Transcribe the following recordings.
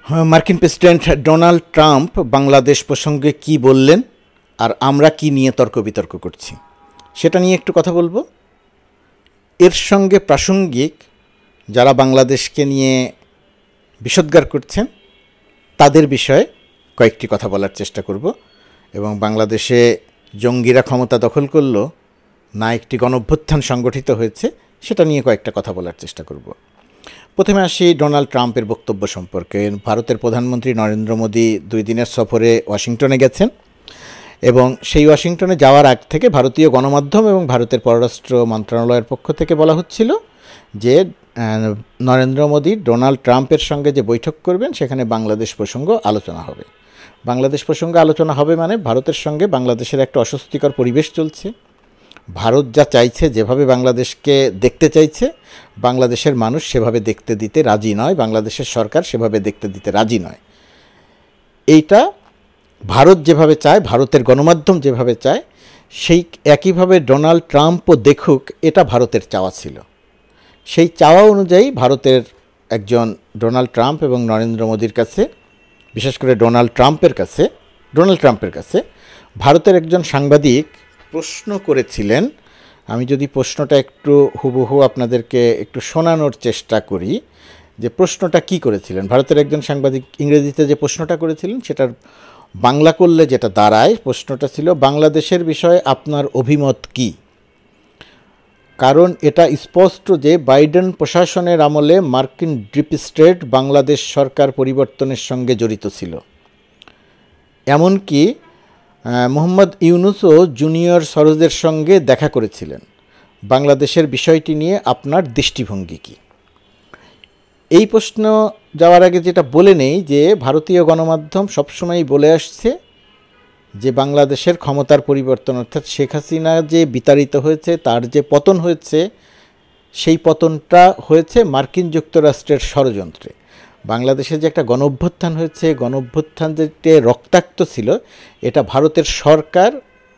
মার্কিন president Donald Trump Bangladesh প্রসঙ্গে কি বললেন আর আমরা কি নিয়ে তর্ক বিতর্ক করছি সেটা নিয়ে একটু কথা বলবো। এর সঙ্গে প্রাসঙ্গিক যারা বাংলাদেশকে নিয়ে বিষোদ্গার করছেন তাদের বিষয়ে কয়েকটি কথা বলার চেষ্টা করব এবং বাংলাদেশে জঙ্গিরা ক্ষমতা দখল করলো না একটি গণঅভ্যুত্থান সংগঠিত হয়েছে সেটা নিয়ে কয়েকটা কথা বলার চেষ্টা করব। প্রথমে আসি ডোনাল্ড ট্রাম্পের বক্তব্য সম্পর্কে। ভারতের প্রধানমন্ত্রী নরেন্দ্র মোদী 2 দিনের সফরে ওয়াশিংটনে গেছেন এবং সেই ওয়াশিংটনে যাওয়ার আগ থেকে ভারতীয় গণমাধ্যম এবং ভারতের পররাষ্ট্র মন্ত্রণালয়ের পক্ষ থেকে বলা হচ্ছিল যে নরেন্দ্র মোদী ডোনাল্ড ট্রাম্পের সঙ্গে যে বৈঠক করবেন সেখানে বাংলাদেশ প্রসঙ্গ আলোচনা হবে। বাংলাদেশ প্রসঙ্গে আলোচনা হবে মানে ভারতের সঙ্গে বাংলাদেশের একটা অস্বস্তিকর পরিবেশ চলছে। ভারত যা চাইছে, যেভাবে বাংলাদেশকে দেখতে চাইছে, বাংলাদেশের মানুষ সেভাবে দেখতে দিতে রাজি নয়, বাংলাদেশের সরকার সেভাবে দেখতে দিতে রাজি নয়। এইটা ভারত যেভাবে চায়, ভারতের গণমাধ্যম যেভাবে চায়, সেই একইভাবে ডোনাল্ড ট্রাম্পও দেখুক, এটা ভারতের চাওয়া ছিল। সেই চাওয়া অনুযায়ী ভারতের একজন ডোনাল্ড ট্রাম্প এবং নরেন্দ্র মোদীর কাছে, বিশেষ করে ডোনাল্ড ট্রাম্পের কাছে ভারতের একজন সাংবাদিক প্রশ্ন করেছিলেন। আমি যদি প্রশ্নটা একটু হুবহু আপনাদেরকে একটু শোনানোর চেষ্টা করি যে প্রশ্নটা কি করেছিলেন। ভারতের একজন সাংবাদিক ইংরেজিতে যে প্রশ্নটা করেছিলেন সেটার বাংলা করলে যেটা দাঁড়ায়, প্রশ্নটা ছিল বাংলাদেশের বিষয়ে আপনার অভিমত কী। কারণ এটা স্পষ্ট যে বাইডেন প্রশাসনের আমলে মার্কিন ডিপ স্টেট বাংলাদেশ সরকার পরিবর্তনের সঙ্গে জড়িত ছিল। এমনকি মোহাম্মদ ইউনূসও জুনিয়র সরোজের সঙ্গে দেখা করেছিলেন। বাংলাদেশের বিষয়টি নিয়ে আপনার দৃষ্টিভঙ্গি কী? এই প্রশ্ন যাওয়ার আগে যেটা বলে নেই যে ভারতীয় গণমাধ্যম সবসময়ই বলে আসছে যে বাংলাদেশের ক্ষমতার পরিবর্তন, অর্থাৎ শেখ হাসিনা যে বিতাড়িত হয়েছে, তার যে পতন হয়েছে, সেই পতনটা হয়েছে মার্কিন যুক্তরাষ্ট্রের ষড়যন্ত্রে। বাংলাদেশে যে একটা গণঅভ্যুত্থান হয়েছে, গণঅভ্যুত্থান যে রক্তাক্ত ছিল, এটা ভারতের সরকার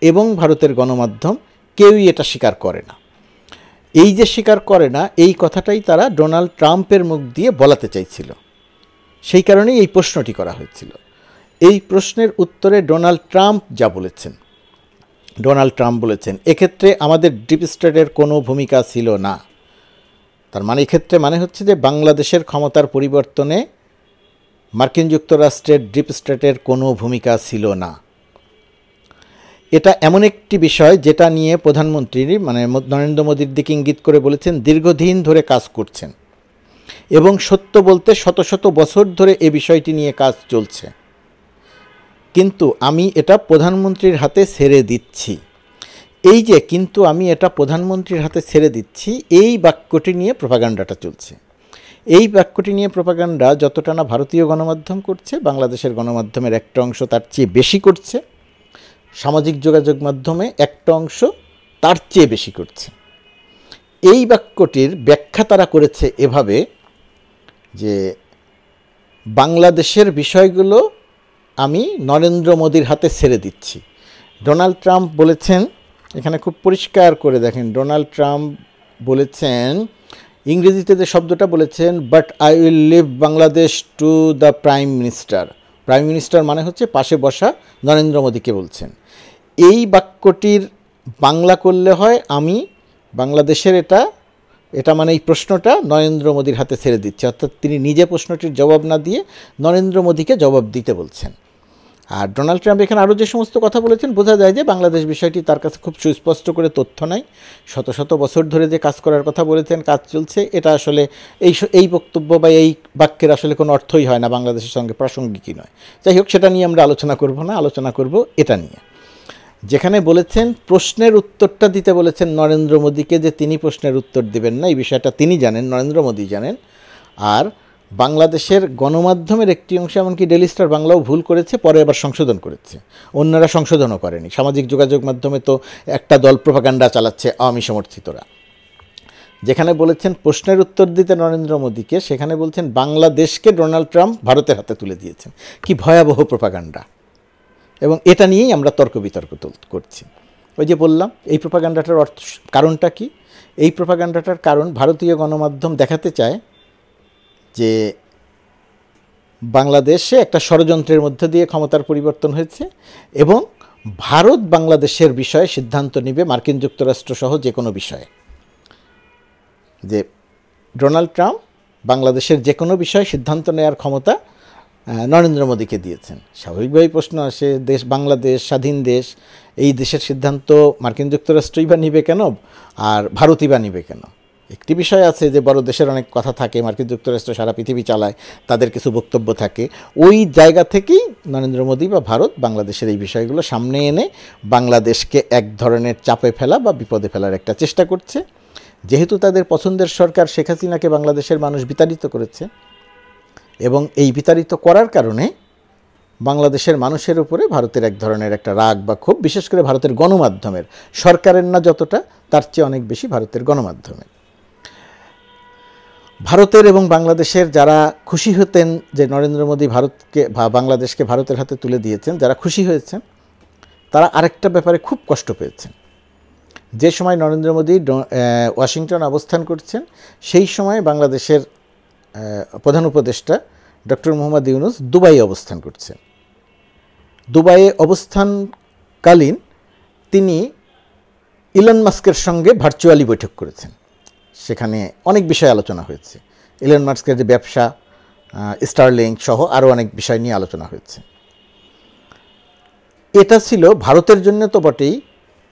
এবং ভারতের গণমাধ্যম কেউই এটা স্বীকার করে না। এই যে স্বীকার করে না, এই কথাটাই তারা ডোনাল্ড ট্রাম্পের মুখ দিয়ে বলাতে চাইছিল। সেই কারণেই এই প্রশ্নটি করা হয়েছিল। এই প্রশ্নের উত্তরে ডোনাল্ড ট্রাম্প বলেছেন এক্ষেত্রে আমাদের ডিপ স্টেটের কোনো ভূমিকা ছিল না। তার মানে এক্ষেত্রে মানে হচ্ছে যে বাংলাদেশের ক্ষমতার পরিবর্তনে মার্কিন যুক্তরাষ্ট্রের ডিপ স্টেটের কোনো ভূমিকা ছিল না। এটা এমন একটি বিষয় যেটা নিয়ে প্রধানমন্ত্রী মানে নরেন্দ্র মোদীর দিকে ইঙ্গিত করে বলেছেন দীর্ঘদিন ধরে কাজ করছেন এবং সত্য বলতে শত শত বছর ধরে এই বিষয়টি নিয়ে কাজ চলছে, কিন্তু আমি এটা প্রধানমন্ত্রীর হাতে ছেড়ে দিচ্ছি। এই যে কিন্তু আমি এটা প্রধানমন্ত্রীর হাতে ছেড়ে দিচ্ছি, এই বাক্যটি নিয়ে প্রোপাগান্ডাটা চলছে। এই বাক্যটি নিয়ে প্রোপাগান্ডা যতটা না ভারতীয় গণমাধ্যম করছে, বাংলাদেশের গণমাধ্যমের একটা অংশ তার চেয়ে বেশি করছে, সামাজিক যোগাযোগ মাধ্যমে একটা অংশ তার চেয়ে বেশি করছে। এই বাক্যটির ব্যাখ্যা তারা করেছে এভাবে যে বাংলাদেশের বিষয়গুলো আমি নরেন্দ্র মোদীর হাতে ছেড়ে দিচ্ছি। ডোনাল্ড ট্রাম্প বলেছেন, এখানে খুব পরিষ্কার করে দেখেন, ডোনাল্ড ট্রাম্প বলেছেন, ইংরেজিতে যে শব্দটা বলেছেন, but I will leave Bangladesh to the prime minister. Prime minister মানে হচ্ছে পাশে বসা নরেন্দ্র মোদীকে বলছেন। এই বাক্যটির বাংলা করলে হয় আমি বাংলাদেশের এটা মানে এই প্রশ্নটা নরেন্দ্র মোদীর হাতে ছেড়ে দিচ্ছে, অর্থাৎ তিনি নিজে প্রশ্নটির জবাব না দিয়ে নরেন্দ্র মোদীকে জবাব দিতে বলছেন। আর ডোনাল্ড ট্রাম্প এখানে আরও যে সমস্ত কথা বলেছেন, বোঝা যায় যে বাংলাদেশ বিষয়টি তার কাছে খুব সুস্পষ্ট করে তথ্য নাই। শত শত বছর ধরে যে কাজ করার কথা বলেছেন, কাজ চলছে, এটা আসলে এই বক্তব্য বা এই বাক্যের আসলে কোনো অর্থই হয় না, বাংলাদেশের সঙ্গে প্রাসঙ্গিকই নয়। যাই হোক, সেটা নিয়ে আমরা আলোচনা করব না, আলোচনা করব এটা নিয়ে। যেখানে বলেছেন প্রশ্নের উত্তরটা দিতে বলেছেন নরেন্দ্র মোদীকে, যে তিনি প্রশ্নের উত্তর দেবেন না, এই বিষয়টা তিনি জানেন, নরেন্দ্র মোদী জানেন। আর বাংলাদেশের গণমাধ্যমের একটি অংশ, এমনকি ডেইলি স্টার বাংলাও ভুল করেছে, পরে আবার সংশোধন করেছে, অন্যরা সংশোধনও করেনি। সামাজিক যোগাযোগ মাধ্যমে তো একটা দল প্রোপাগান্ডা চালাচ্ছে, আওয়ামী সমর্থিতরা। যেখানে বলেছেন প্রশ্নের উত্তর দিতে নরেন্দ্র মোদীকে, সেখানে বলছেন বাংলাদেশকে ডোনাল্ড ট্রাম্প ভারতের হাতে তুলে দিয়েছেন। কি ভয়াবহ প্রোপাগান্ডা! এবং এটা নিয়েই আমরা তর্ক বিতর্ক করছি। ওই যে বললাম, এই প্রোপাগান্ডাটার কারণটা কি? এই প্রোপাগান্ডাটার কারণ ভারতীয় গণমাধ্যম দেখাতে চায় যে বাংলাদেশে একটা ষড়যন্ত্রের মধ্য দিয়ে ক্ষমতার পরিবর্তন হয়েছে এবং ভারত বাংলাদেশের বিষয়ে সিদ্ধান্ত নেবে মার্কিন যুক্তরাষ্ট্র সহ যে কোনো বিষয়ে। যে ডোনাল্ড ট্রাম্প বাংলাদেশের যে কোনো বিষয়ে সিদ্ধান্ত নেওয়ার ক্ষমতা নরেন্দ্র মোদীকে দিয়েছেন। স্বাভাবিকভাবেই প্রশ্ন আসে, দেশ বাংলাদেশ স্বাধীন দেশ, এই দেশের সিদ্ধান্ত মার্কিন যুক্তরাষ্ট্রই বা নিবে কেন আর ভারতই বা নিবে কেন? একটি বিষয় আছে যে বড় দেশের অনেক কথা থাকে, মার্কিন যুক্তরাষ্ট্র সারা পৃথিবী চালায়, তাদের কিছু বক্তব্য থাকে, ওই জায়গা থেকেই নরেন্দ্র মোদী বা ভারত বাংলাদেশের এই বিষয়গুলো সামনে এনে বাংলাদেশকে এক ধরনের চাপে ফেলা বা বিপদে ফেলার একটা চেষ্টা করছে। যেহেতু তাদের পছন্দের সরকার শেখ হাসিনাকে বাংলাদেশের মানুষ বিতাড়িত করেছে এবং এই বিতাড়িত করার কারণে বাংলাদেশের মানুষের উপরে ভারতের এক ধরনের একটা রাগ বা ক্ষোভ, বিশেষ করে ভারতের গণমাধ্যমের, সরকারের না যতটা, তার চেয়ে অনেক বেশি ভারতের গণমাধ্যমের। ভারতের এবং বাংলাদেশের যারা খুশি হতেন যে নরেন্দ্র মোদী ভারতকে বা বাংলাদেশকে ভারতের হাতে তুলে দিয়েছেন, যারা খুশি হয়েছেন, তারা আরেকটা ব্যাপারে খুব কষ্ট পেয়েছেন। যে সময় নরেন্দ্র মোদী ওয়াশিংটন অবস্থান করছেন, সেই সময় বাংলাদেশের প্রধান উপদেষ্টা ডক্টর মোহাম্মদ ইউনূস দুবাইয়ে অবস্থান করছেন। দুবাইয়ে অবস্থানকালীন তিনি ইলন মাস্কের সঙ্গে ভার্চুয়ালি বৈঠক করেছেন। সেখানে অনেক বিষয় আলোচনা হয়েছে। ইলন মাস্কের যে ব্যবসা, স্টারলিংক সহ আরও অনেক বিষয় নিয়ে আলোচনা হয়েছে। এটা ছিল ভারতের জন্য তো বটেই,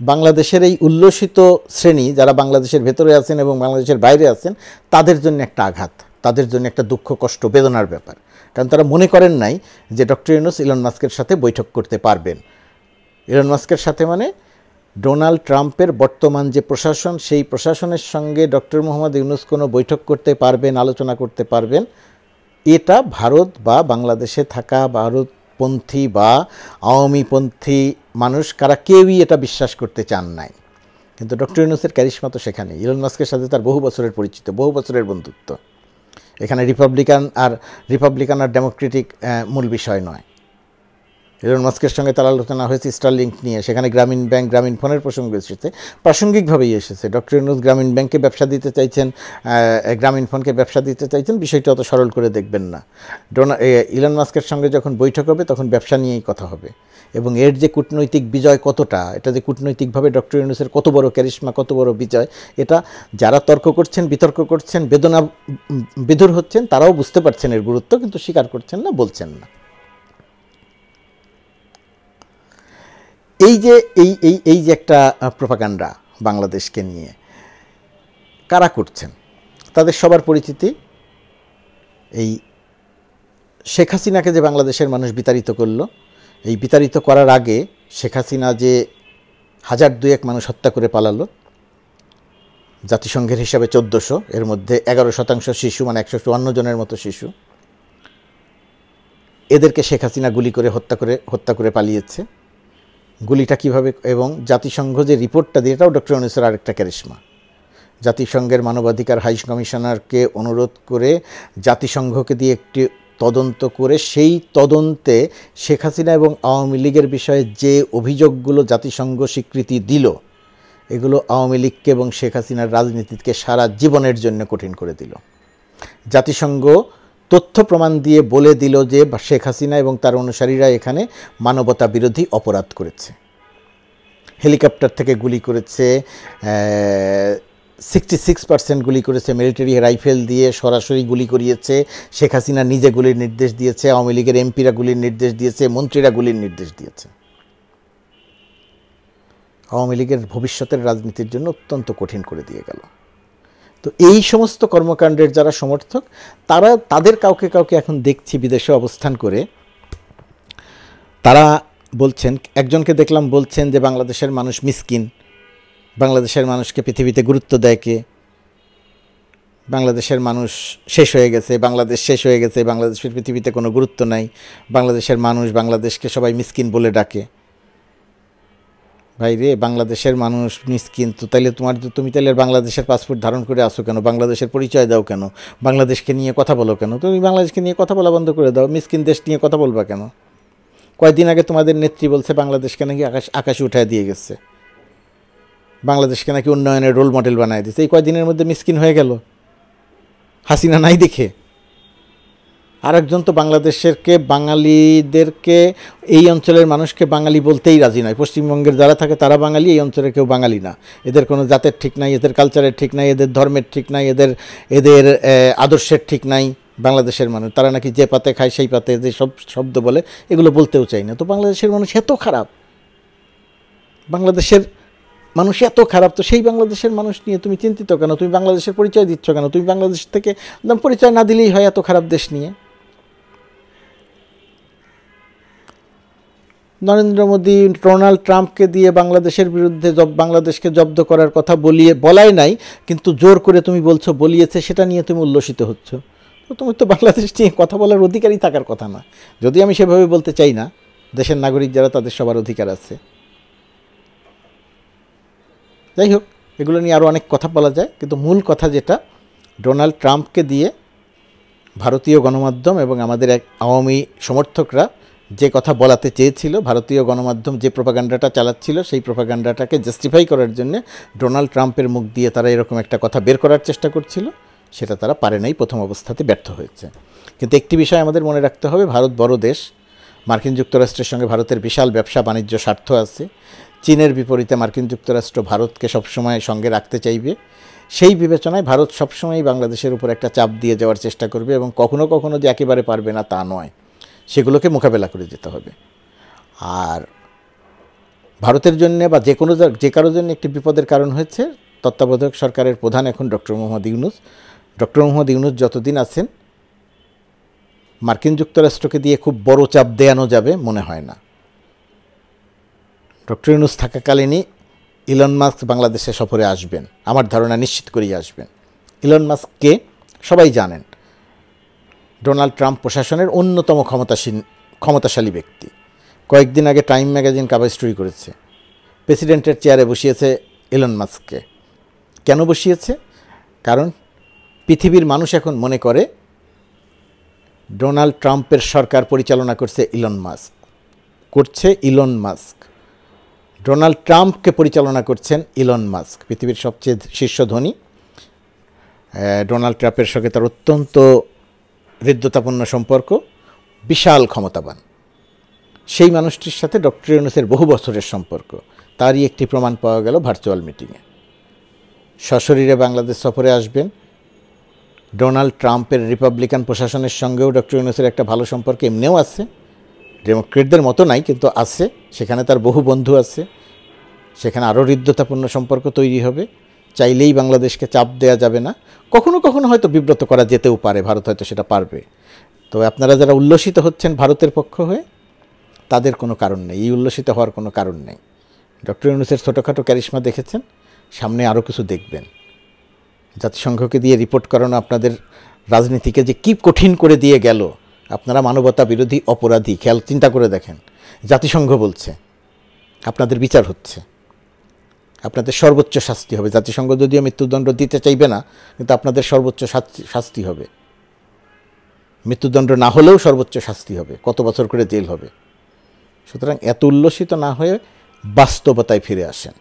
বাংলাদেশের এই উল্লসিত শ্রেণী যারা বাংলাদেশের ভেতরে আছেন এবং বাংলাদেশের বাইরে আছেন, তাদের জন্য একটা আঘাত, তাদের জন্য একটা দুঃখ, কষ্ট, বেদনার ব্যাপার। কারণ তারা মনে করেন নাই যে ডক্টর ইউনূস ইলন মাস্কের সাথে বৈঠক করতে পারবেন। ইলন মাস্কের সাথে মানে ডোনাল্ড ট্রাম্পের বর্তমান যে প্রশাসন, সেই প্রশাসনের সঙ্গে ডক্টর মোহাম্মদ ইউনূস কোনো বৈঠক করতে পারবেন, আলোচনা করতে পারবেন, এটা ভারত বা বাংলাদেশে থাকা ভারতপন্থী বা আওয়ামীপন্থী মানুষ কারা কেউই এটা বিশ্বাস করতে চান নাই। কিন্তু ডক্টর ইউনূসের ক্যারিশমা তো সেখানে। ইলন মাস্কের সাথে তার বহু বছরের পরিচিত, বহু বছরের বন্ধুত্ব। এখানে রিপাবলিকান আর ডেমোক্রেটিক মূল বিষয় নয়। ইলন মাস্কের সঙ্গে তার আলোচনা হয়েছে স্টারলিংক নিয়ে, সেখানে গ্রামীণ ব্যাংক, গ্রামীণ ফোনের প্রসঙ্গ এসেছে, প্রাসঙ্গিকভাবেই এসেছে। ডক্টর ইউনূস গ্রামীণ ব্যাংকে ব্যবসা দিতে চাইছেন, গ্রামীণ ফোনকে ব্যবসা দিতে চাইছেন, বিষয়টা অত সরল করে দেখবেন না। ইলন মাস্কের সঙ্গে যখন বৈঠক হবে তখন ব্যবসা নিয়েই কথা হবে এবং এর যে কূটনৈতিক বিজয় কতটা, এটা যে কূটনৈতিকভাবে ডক্টর ইউনূসের কত বড় ক্যারিশমা, কত বড় বিজয়, এটা যারা তর্ক করছেন, বিতর্ক করছেন, বেদনা বিধুর হচ্ছেন, তারাও বুঝতে পারছেন এর গুরুত্ব, কিন্তু স্বীকার করছেন না, বলছেন না। এই যে এই যে একটা প্রোপাগান্ডা বাংলাদেশকে নিয়ে কারা করছেন, তাদের সবার পরিচিতি। এই শেখ হাসিনাকে যে বাংলাদেশের মানুষ বিতাড়িত করল, এই বিতাড়িত করার আগে শেখ হাসিনা যে 1002 মানুষ হত্যা করে পালালো, জাতিসংঘের হিসাবে 1400, এর মধ্যে 11% শিশু, মানে 154 জনের মতো শিশু, এদেরকে শেখ হাসিনা গুলি করে হত্যা করে পালিয়েছে। গুলিটা কীভাবে, এবং জাতিসংঘ যে রিপোর্টটা দিয়ে, এটাও ডক্টর ইউনূসের আরেকটা ক্যারিশমা। জাতিসংঘের মানবাধিকার হাই কমিশনারকে অনুরোধ করে জাতিসংঘকে দিয়ে একটি তদন্ত করে, সেই তদন্তে শেখ হাসিনা এবং আওয়ামী লীগের বিষয়ে যে অভিযোগগুলো জাতিসংঘ স্বীকৃতি দিল, এগুলো আওয়ামী লীগকে এবং শেখ হাসিনার রাজনীতিকে সারা জীবনের জন্য কঠিন করে দিল। জাতিসংঘ তথ্য প্রমাণ দিয়ে বলে দিল যে শেখ হাসিনা এবং তার অনুসারীরা এখানে মানবতা বিরোধী অপরাধ করেছে। হেলিকপ্টার থেকে গুলি করেছে, 66% গুলি করেছে, মিলিটারি রাইফেল দিয়ে সরাসরি গুলি করিয়েছে, শেখ হাসিনা নিজে গুলির নির্দেশ দিয়েছে, আওয়ামী লীগের এমপিরা গুলির নির্দেশ দিয়েছে, মন্ত্রীরা গুলির নির্দেশ দিয়েছে। আওয়ামী লীগের ভবিষ্যতের রাজনীতির জন্য অত্যন্ত কঠিন করে দিয়ে গেল। তো এই সমস্ত কর্মকাণ্ডের যারা সমর্থক, তাদের কাউকে এখন দেখছি বিদেশে অবস্থান করে, তারা বলছেন, একজনকে দেখলাম বলছেন যে বাংলাদেশের মানুষ মিসকিন, বাংলাদেশের মানুষকে পৃথিবীতে গুরুত্ব দেয় কে, বাংলাদেশের মানুষ শেষ হয়ে গেছে, বাংলাদেশ শেষ হয়ে গেছে, বাংলাদেশের পৃথিবীতে কোনো গুরুত্ব নাই, বাংলাদেশের মানুষ, বাংলাদেশকে সবাই মিসকিন বলে ডাকে। ভাই রে, বাংলাদেশের মানুষ মিসকিন তো তাইলে তুমি তাইলে বাংলাদেশের পাসপোর্ট ধারণ করে আসো কেন? বাংলাদেশের পরিচয় দাও কেন? বাংলাদেশকে নিয়ে কথা বলো কেন? তুমি বাংলাদেশকে নিয়ে কথা বলা বন্ধ করে দাও, মিসকিন দেশ নিয়ে কথা বলবা কেন? কয়েকদিন আগে তোমাদের নেত্রী বলছে বাংলাদেশকে নাকি আকাশে উঠায় দিয়ে গেছে, বাংলাদেশকে নাকি উন্নয়নের রোল মডেল বানায় দিচ্ছে। এই কয়েকদিনের মধ্যে মিসকিন হয়ে গেল হাসিনা নাই দেখে। আরেকজন তো বাঙালিদেরকে এই অঞ্চলের মানুষকে বাঙালি বলতেই রাজি নয়। পশ্চিমবঙ্গের যারা থাকে তারা বাঙালি, এই অঞ্চলের কেউ বাঙালি না। এদের কোনো জাতের ঠিক নাই, এদের কালচারের ঠিক নাই, এদের ধর্মের ঠিক নাই, এদের আদর্শের ঠিক নাই। বাংলাদেশের মানুষ তারা নাকি যে পাতে খায় সেই পাতে যে সব শব্দ বলে, এগুলো বলতেও চাই না। তো বাংলাদেশের মানুষ এত খারাপ, বাংলাদেশের মানুষ এত খারাপ, তো সেই বাংলাদেশের মানুষ নিয়ে তুমি চিন্তিত কেন? তুমি বাংলাদেশের পরিচয় দিচ্ছ কেন? তুমি বাংলাদেশ থেকে একদম পরিচয় না দিলেই হয় এত খারাপ দেশ নিয়ে। নরেন্দ্র মোদী ডোনাল্ড ট্রাম্পকে দিয়ে বাংলাদেশের বিরুদ্ধে বাংলাদেশকে জব্দ করার কথা বলাই নাই, কিন্তু জোর করে তুমি বলছো বলিয়েছে, সেটা নিয়ে তুমি উল্লসিত হচ্ছ। তো তুমি তো বাংলাদেশ নিয়ে কথা বলার অধিকারই থাকার কথা না। যদি আমি সেভাবে বলতে চাই না, দেশের নাগরিক যারা তাদের সবার অধিকার আছে। যাই হোক, এগুলো নিয়ে আরও অনেক কথা বলা যায়, কিন্তু মূল কথা যেটা, ডোনাল্ড ট্রাম্পকে দিয়ে ভারতীয় গণমাধ্যম এবং আমাদের এক আওয়ামী সমর্থকরা যে কথা বলাতে চেয়েছিল, ভারতীয় গণমাধ্যম যে প্রোপাগান্ডাটা চালাচ্ছিল, সেই প্রোপাগান্ডাটাকে জাস্টিফাই করার জন্য ডোনাল্ড ট্রাম্পের মুখ দিয়ে তারা এরকম একটা কথা বের করার চেষ্টা করছিল। সেটা তারা পারে নাই, প্রথম অবস্থাতে ব্যর্থ হয়েছে। কিন্তু একটি বিষয় আমাদের মনে রাখতে হবে, ভারত বড় দেশ, মার্কিন যুক্তরাষ্ট্রের সঙ্গে ভারতের বিশাল ব্যবসা বাণিজ্য স্বার্থ আছে। চীনের বিপরীতে মার্কিন যুক্তরাষ্ট্র ভারতকে সবসময় সঙ্গে রাখতে চাইবে। সেই বিবেচনায় ভারত সবসময়ই বাংলাদেশের উপর একটা চাপ দিয়ে যাওয়ার চেষ্টা করবে, এবং কখনো কখনো যে একেবারে পারবে না তা নয়, সেগুলোকে মোকাবেলা করে যেতে হবে। আর ভারতের জন্য বা যে কারোর জন্য একটি বিপদের কারণ হয়েছে তত্ত্বাবধায়ক সরকারের প্রধান এখন ডক্টর মোহাম্মদ ইউনূস। ডক্টর মোহাম্মদ ইউনূস যতদিন আছেন, মার্কিন যুক্তরাষ্ট্রকে দিয়ে খুব বড় চাপ দেয়ানো যাবে মনে হয় না। ডক্টর ইউনূস থাকাকালীনই ইলন মাস্ক বাংলাদেশে সফরে আসবেন, আমার ধারণা নিশ্চিত করেই আসবেন। ইলন মাস্ককে সবাই জানেন, ডোনাল্ড ট্রাম্প প্রশাসনের অন্যতম ক্ষমতাশালী ব্যক্তি। কয়েকদিন আগে টাইম ম্যাগাজিন কাভার স্টোরি করেছে, প্রেসিডেন্টের চেয়ারে বসিয়েছে ইলন মাস্ককে। কেন বসিয়েছে? কারণ পৃথিবীর মানুষ এখন মনে করে ডোনাল্ড ট্রাম্পের সরকার পরিচালনা করছে ইলন মাস্ক। ডোনাল্ড ট্রাম্পকে পরিচালনা করছেন ইলন মাস্ক, পৃথিবীর সবচেয়ে শীর্ষ ধনী। ডোনাল্ড ট্রাম্পের সঙ্গে তার অত্যন্ত হৃদ্যতাপূর্ণ সম্পর্ক, বিশাল ক্ষমতাবান। সেই মানুষটির সাথে ডক্টর ইউনূসের বহু বছরের সম্পর্ক, তারই একটি প্রমাণ পাওয়া গেল ভার্চুয়াল মিটিংয়ে। সশরীরে বাংলাদেশ সফরে আসবেন। ডোনাল্ড ট্রাম্পের রিপাবলিকান প্রশাসনের সঙ্গেও ডক্টর ইউনূসের একটা ভালো সম্পর্ক এমনিও আছে, ডেমোক্রেটদের মতো নাই কিন্তু আছে। সেখানে তার বহু বন্ধু আছে, সেখানে আরও হৃদ্যতাপূর্ণ সম্পর্ক তৈরি হবে। চাইলেই বাংলাদেশকে চাপ দেওয়া যাবে না। কখনো কখনো হয়তো বিব্রত করা যেতেও পারে, ভারত হয়তো সেটা পারবে। তবে আপনারা যারা উল্লসিত হচ্ছেন ভারতের পক্ষ হয়ে, তাদের কোনো কারণ নেই, এই উল্লসিত হওয়ার কোনো কারণ নেই। ডক্টর ইউনূসের ছোটোখাটো ক্যারিশমা দেখেছেন, সামনে আরও কিছু দেখবেন। জাতিসংঘকে দিয়ে রিপোর্ট করানো আপনাদের রাজনীতিকে যে কী কঠিন করে দিয়ে গেল। আপনারা মানবতা বিরোধী অপরাধী, চিন্তা করে দেখেন। জাতিসংঘ বলছে আপনাদের বিচার হচ্ছে, আপনাদের সর্বোচ্চ শাস্তি হবে। জাতিসংঘ যদিও মৃত্যুদণ্ড দিতে চাইবে না, কিন্তু আপনাদের সর্বোচ্চ শাস্তি হবে। মৃত্যুদণ্ড না হলেও সর্বোচ্চ শাস্তি হবে, কত বছর করে জেল হবে। সুতরাং এত উল্লসিত না হয়ে বাস্তবতায় ফিরে আসেন।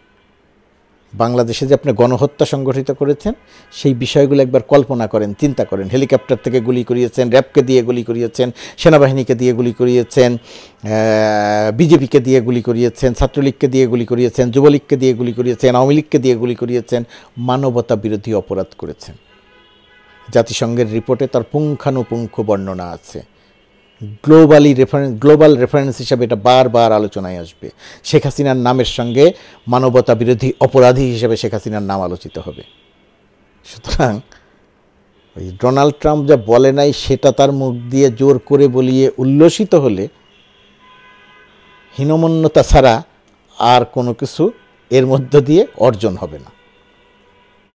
বাংলাদেশে যে আপনি গণহত্যা সংগঠিত করেছেন, সেই বিষয়গুলো একবার কল্পনা করেন, চিন্তা করেন। হেলিকপ্টার থেকে গুলি করিয়েছেন, র্যাবকে দিয়ে গুলি করিয়েছেন, সেনাবাহিনীকে দিয়ে গুলি করিয়েছেন, বিজেপিকে দিয়ে গুলি করিয়েছেন, ছাত্রলীগকে দিয়ে গুলি করিয়েছেন, যুবলীগকে দিয়ে গুলি করিয়েছেন, আওয়ামী লীগকে দিয়ে গুলি করিয়েছেন। মানবতা বিরোধী অপরাধ করেছেন। জাতিসংঘের রিপোর্টে তার পুঙ্খানুপুঙ্খ বর্ণনা আছে। গ্লোবাল রেফারেন্স হিসাবে এটা বারবার আলোচনায় আসবে। শেখ হাসিনার নামের সঙ্গে মানবতা বিরোধী অপরাধী হিসেবে শেখ হাসিনার নাম আলোচিত হবে। সুতরাং ওই ডোনাল্ড ট্রাম্প যা বলে নাই, সেটা তার মুখ দিয়ে জোর করে বলিয়ে উল্লসিত হলে হীনমন্যতা ছাড়া আর কোনো কিছু এর মধ্য দিয়ে অর্জন হবে না।